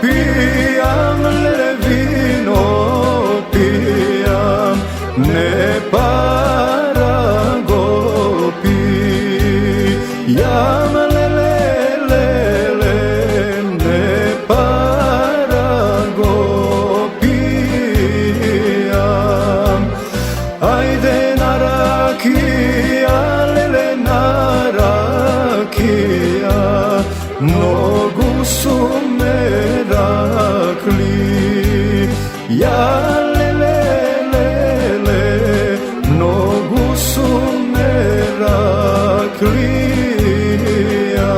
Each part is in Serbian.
pijam, le vino pijam, ne para go pijam, le ne para go pijam. Ajde na rakija, le na rakija, mnogu su me rakli, ja mnogu su me rakli, ja.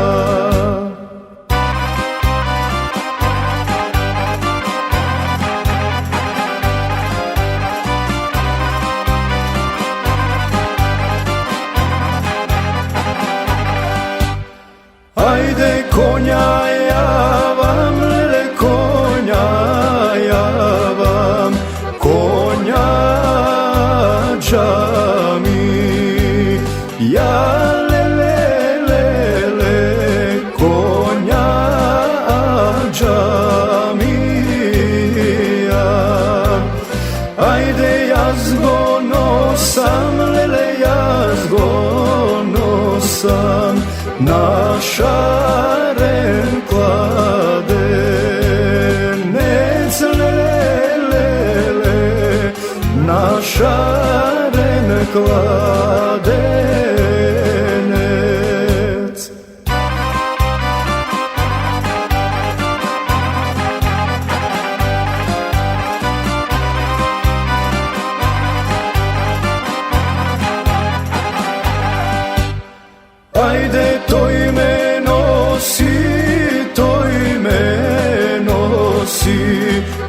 Ajde konja ja vam, le konja ja vam, konja džami, ja le konja džami, ja. Ajde jazgo nosam, le jazgo nosam, na šaren kladenec, na šaren kladenec. Ajde toj me nosi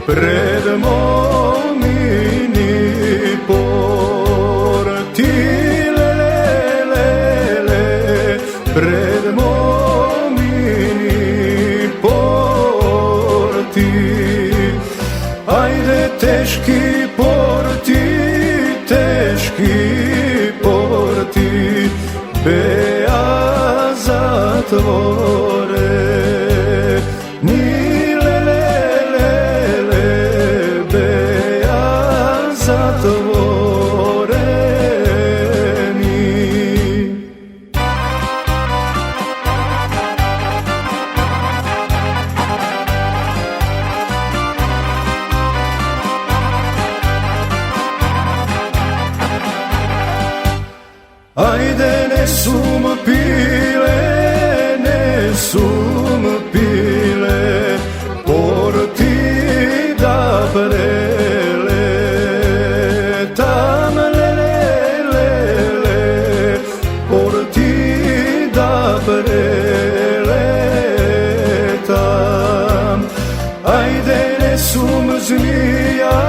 pred momini porti, pred momini porti. Ajde teški porti, beja zatvore, ni beja zatvoreni. Ajde ne sum pile, porti da preletam, porti da preletam. Ajde ne sum zmija,